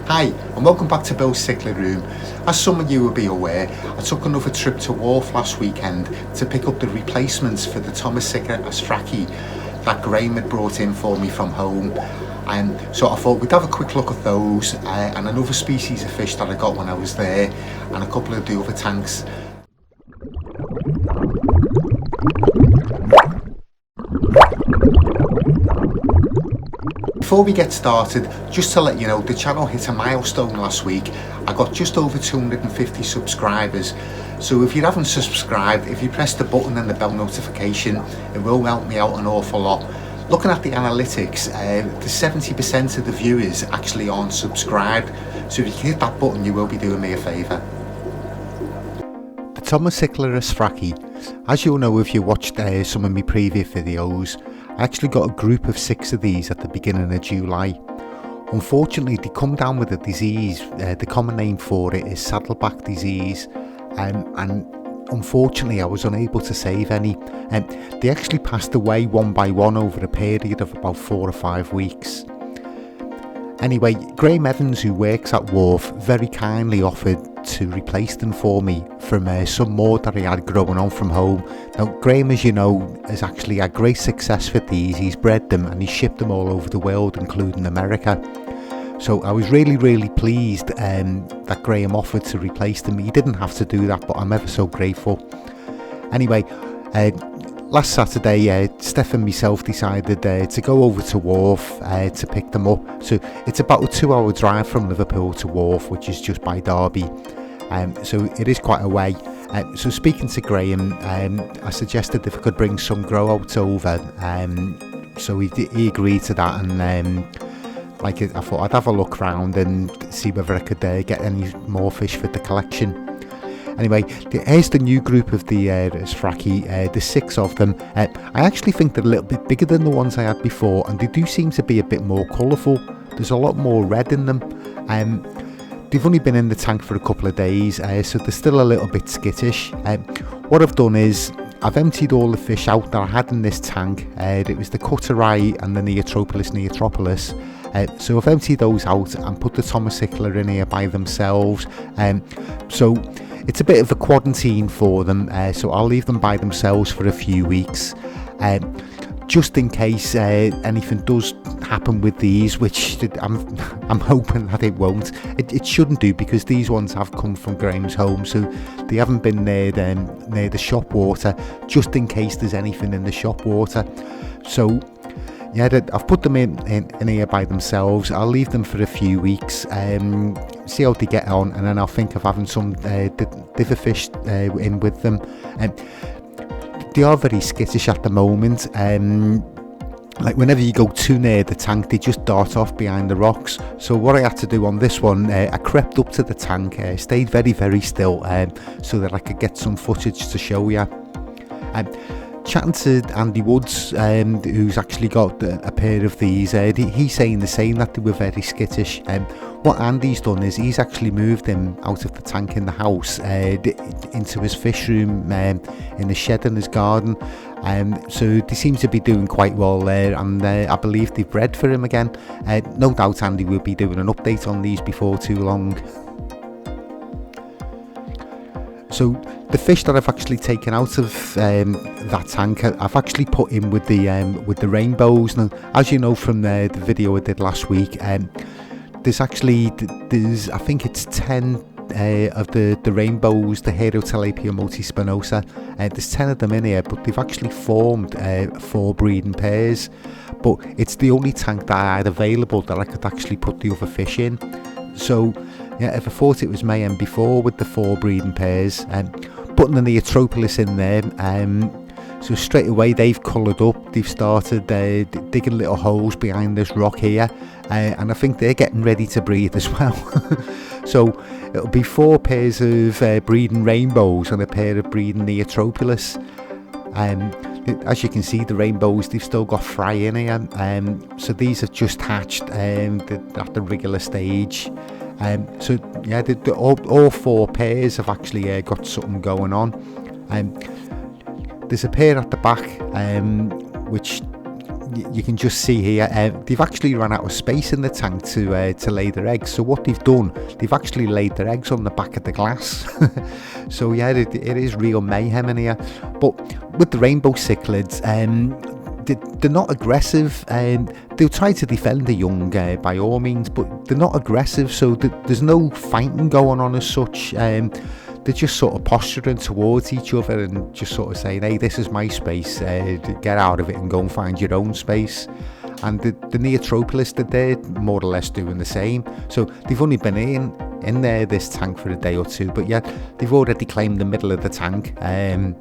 Hi and welcome back to Bill's Cichlid Room. As some of you will be aware, I took another trip to Wharf last weekend to pick up the replacements for the Tomocichla asfraci that Graham had brought in for me from home. So I thought we'd have a quick look at those and another species of fish that I got when I was there, and a couple of the other tanks. Before we get started, just to let you know, the channel hit a milestone last week. I got just over 250 subscribers. So if you haven't subscribed, if you press the button and the bell notification, it will help me out an awful lot. Looking at the analytics, the 70% of the viewers actually aren't subscribed. So if you hit that button, you will be doing me a favour. The Tomocichla asfraci, as you'll know if you watched some of my previous videos, I actually got a group of 6 of these at the beginning of July. Unfortunately, they come down with a disease. The common name for it is saddleback disease, and unfortunately I was unable to save any. They actually passed away one by one over a period of about 4 or 5 weeks. Anyway, Graham Evans, who works at Wharf, very kindly offered to replace them for me from some more that he had growing on from home. Now, Graham, as you know, has actually had great success with these. He's bred them and he's shipped them all over the world, including America. So I was really pleased that Graham offered to replace them. He didn't have to do that, but I'm ever so grateful. Anyway, last Saturday, Steph and myself decided to go over to Wharf to pick them up. So it's about a 2-hour drive from Liverpool to Wharf, which is just by Derby. So it is quite a way. So speaking to Graham, I suggested if I could bring some grow outs over. So he agreed to that, and I thought I'd have a look around and see whether I could get any more fish for the collection. Anyway, here's the new group of the asfraci, there's 6 of them. I actually think they're a little bit bigger than the ones I had before, and they do seem to be a bit more colourful. There's a lot more red in them. They've only been in the tank for a couple of days, so they're still a little bit skittish. What I've done is I've emptied all the fish out that I had in this tank. It was the coeruleus and the neotropilus. So I've emptied those out and put the Tomocichla in here by themselves. So it's a bit of a quarantine for them, so I'll leave them by themselves for a few weeks, just in case anything does happen with these, which I'm hoping that it won't. It shouldn't do, because these ones have come from Graham's home, so they haven't been near the shop water, just in case there's anything in the shop water. So yeah, I've put them in here by themselves. I'll leave them for a few weeks, see how they get on, and then I'll think of having some diver fish in with them. They are very skittish at the moment. Like whenever you go too near the tank, they just dart off behind the rocks. So what I had to do on this one, I crept up to the tank, stayed very still, so that I could get some footage to show you. Chatting to Andy Woods, who's actually got a pair of these, he's saying the same, that they were very skittish. What Andy's done is he's actually moved them out of the tank in the house into his fish room in the shed in his garden. So they seem to be doing quite well there, and I believe they've bred for him again. No doubt Andy will be doing an update on these before too long. So the fish that I've actually taken out of that tank, I've actually put in with the rainbows. Now, as you know from the video I did last week, there's I think it's 10 of the rainbows, the Rheoheros multispinosa. There's 10 of them in here, but they've actually formed 4 breeding pairs. But it's the only tank that I had available that I could actually put the other fish in. So yeah, if I thought it was mayhem before with the 4 breeding pairs, putting the neotropilus in there, so straight away they've coloured up. They've started digging little holes behind this rock here, and I think they're getting ready to breed as well. So it'll be 4 pairs of breeding rainbows and a pair of breeding neotropilus. As you can see, the rainbows, they've still got fry in here, so these have just hatched at the regular stage. So yeah, all 4 pairs have actually got something going on. There's a pair at the back, which you can just see here, they've actually run out of space in the tank to lay their eggs. So what they've done, they've actually laid their eggs on the back of the glass. So yeah, it is real mayhem in here. But with the rainbow cichlids, they're not aggressive. They'll try to defend the young by all means, but they're not aggressive, so there's no fighting going on as such. They're just sort of posturing towards each other and just sort of saying, hey, this is my space, get out of it and go and find your own space. And the Rheoheros, they're more or less doing the same. So they've only been in this tank for a day or two, but yeah, they've already claimed the middle of the tank, and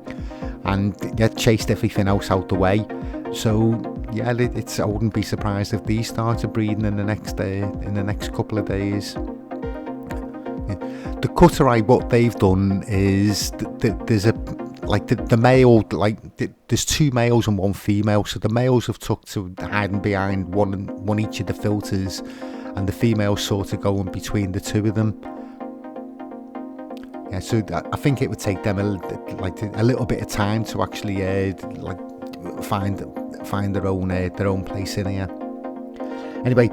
yeah, chased everything else out the way. So yeah, I wouldn't be surprised if these started breeding in the next couple of days. The cutter eye, what they've done is there's the male, there's two males and one female. So the males have took to hiding behind one each of the filters, and the females sort of going between the two of them. Yeah, so I think it would take them a little bit of time to actually find their own place in here. Anyway,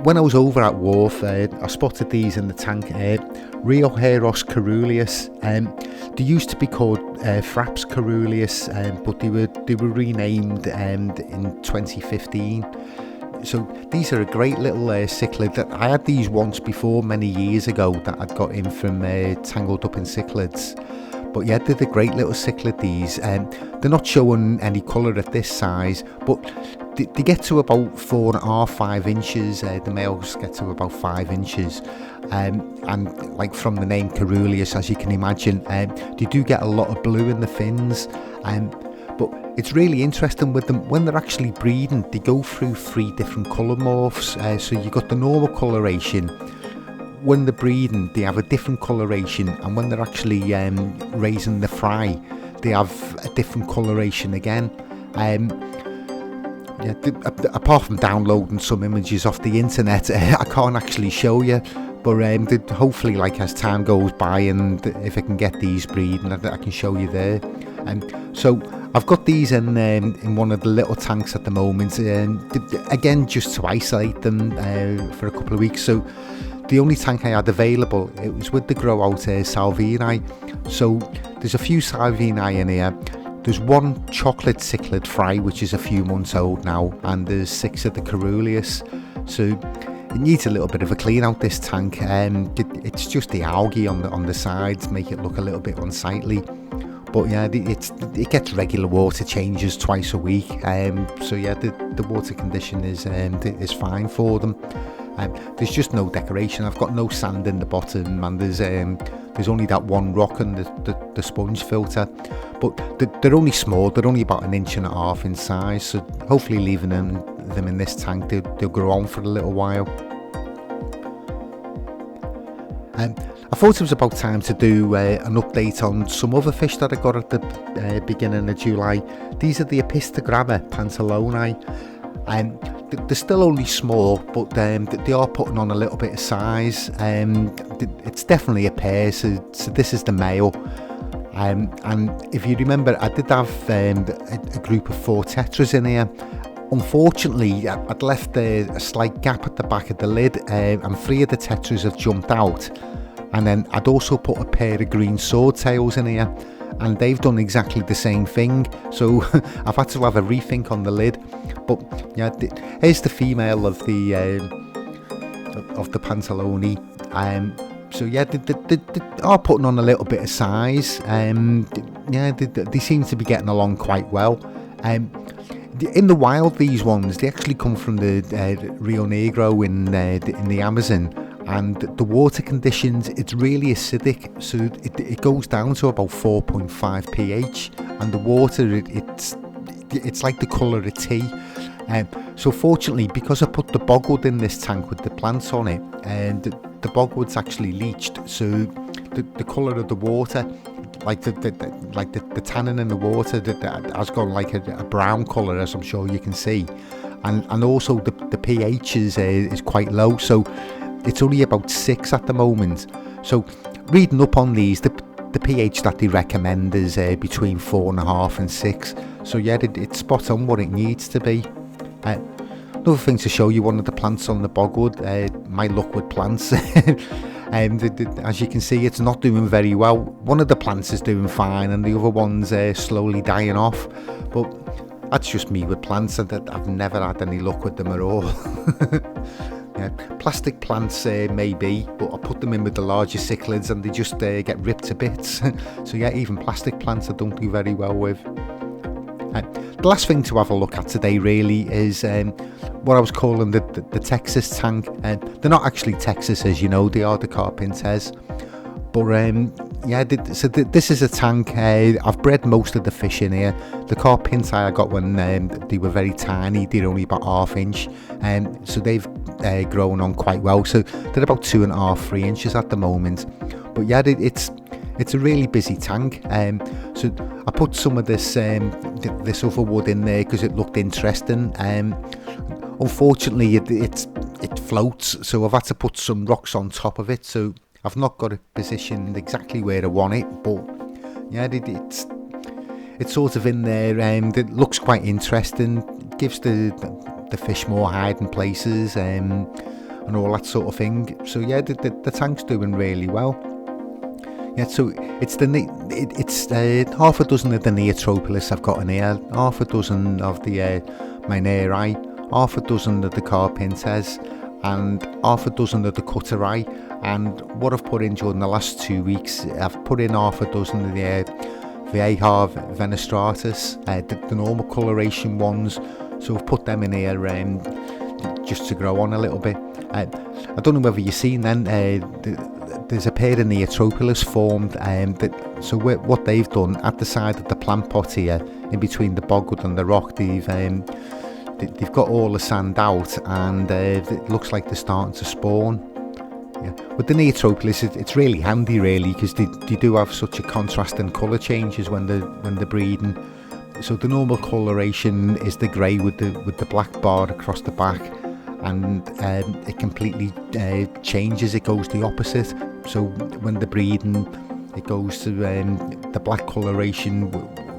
when I was over at Wharf, I spotted these in the tank. Rheoheros corullius. They used to be called Fraps corullius, but they were renamed in 2015. So these are a great little cichlid. I had these once before many years ago that I'd got in from Tangled Up in Cichlids. But yeah, they're the great little cichlid, these. They're not showing any colour at this size, but they get to about 4.5, 5 inches. The males get to about 5 inches. And like from the name Corullius, as you can imagine, they do get a lot of blue in the fins. But it's really interesting with them, when they're actually breeding, they go through 3 different colour morphs. So you've got the normal coloration. When they're breeding, they have a different coloration, and when they're actually raising the fry, they have a different coloration again. Yeah, apart from downloading some images off the internet, I can't actually show you. But hopefully, like as time goes by, and if I can get these breeding, I can show you there. So I've got these in one of the little tanks at the moment. Again, just to isolate them for a couple of weeks. So the only tank I had available, it was with the grow out Salvini. So there's a few Salvini in here. There's one chocolate cichlid fry, which is a few months old now, and there's 6 of the corullius. So it needs a little bit of a clean out, this tank. It's just the algae on the sides make it look a little bit unsightly. But yeah, it gets regular water changes twice a week. So yeah, the water condition is fine for them. There's just no decoration. I've got no sand in the bottom, and there's only that one rock and the sponge filter. But they're only small. They're only about 1.5 inches in size. So hopefully, leaving them in this tank, they'll grow on for a little while. I thought it was about time to do an update on some other fish that I got at the beginning of July. These are the Apistogramma pantalone. They're still only small, but they are putting on a little bit of size. It's definitely a pair, so this is the male. And if you remember, I did have a group of 4 tetras in here. Unfortunately, I'd left a slight gap at the back of the lid, and 3 of the tetras have jumped out. And then I'd also put a pair of green swordtails in here, and they've done exactly the same thing. So I've had to have a rethink on the lid. But yeah, here's the female of the pantalone. So yeah, they are putting on a little bit of size. Yeah, they seem to be getting along quite well. In the wild, these ones, they actually come from the Rio Negro in the Amazon. And the water conditions, it's really acidic, so it goes down to about 4.5 pH, and the water, it's like the colour of tea. So fortunately, because I put the bogwood in this tank with the plants on it, and the bogwood's actually leached, so the colour of the water, like the tannin in the water, has gone like a brown colour, as I'm sure you can see, and also the pH is quite low, so it's only about 6 at the moment. So reading up on these, the pH that they recommend is between 4.5 and 6. So yeah, it's spot on what it needs to be. Another thing to show you, one of the plants on the bogwood, my luck with plants. As you can see, it's not doing very well. One of the plants is doing fine and the other one's slowly dying off, but that's just me with plants, and I've never had any luck with them at all. Yeah, plastic plants maybe, but I put them in with the larger cichlids and they just get ripped to bits. So yeah, even plastic plants I don't do very well with. The last thing to have a look at today really is what I was calling the Texas tank. They're not actually Texas, as you know, they are the carpinters. But yeah, so this is a tank. I've bred most of the fish in here. The carpinti I got when they were very tiny, they're only about ½ inch, so they've grown on quite well. So they're about 2.5, 3 inches at the moment. But yeah, it's a really busy tank. So I put some of this this other wood in there because it looked interesting. Unfortunately, it floats, so I've had to put some rocks on top of it. So I've not got it positioned exactly where I want it, but yeah, it's sort of in there. It looks quite interesting. Gives the fish more hiding places and all that sort of thing. So yeah, the tank's doing really well. Yeah, so it's half a dozen of the Rheoheros I've got in here, half a dozen of the Rheoheros, half a dozen of the carpinters, and half a dozen of the cutteri. And what I've put in during the last 2 weeks, I've put in half a dozen of the Rheoheros venestratus, the normal coloration ones. So I've put them in here just to grow on a little bit. I don't know whether you've seen then, there's a pair of Rheoheros formed. So what they've done at the side of the plant pot here, in between the bogwood and the rock, they've got all the sand out, and it looks like they're starting to spawn. Yeah. With the Rheoheros, it's really handy really, because they do have such a contrast in colour changes when they're breeding. So the normal coloration is the grey with the black bar across the back, and it completely changes. It goes the opposite. So when they're breeding, it goes to the black coloration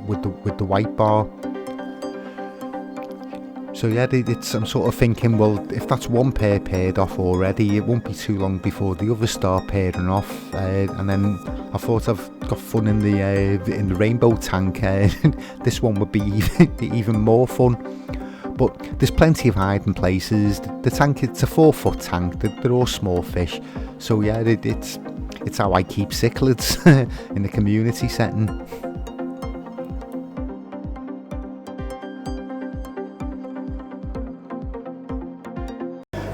with the white bar. So yeah, I'm sort of thinking, well, if that's one pair paired off already, it won't be too long before the others start pairing off. And then I thought, I've got fun in the rainbow tank. This one would be even more fun. But there's plenty of hiding places. The tank, it's a 4-foot tank. They're all small fish. So yeah, it's how I keep cichlids in the community setting.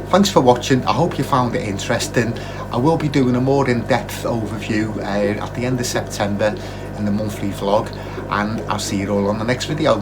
Thanks for watching. I hope you found it interesting. I will be doing a more in-depth overview at the end of September in the monthly vlog, and I'll see you all on the next video.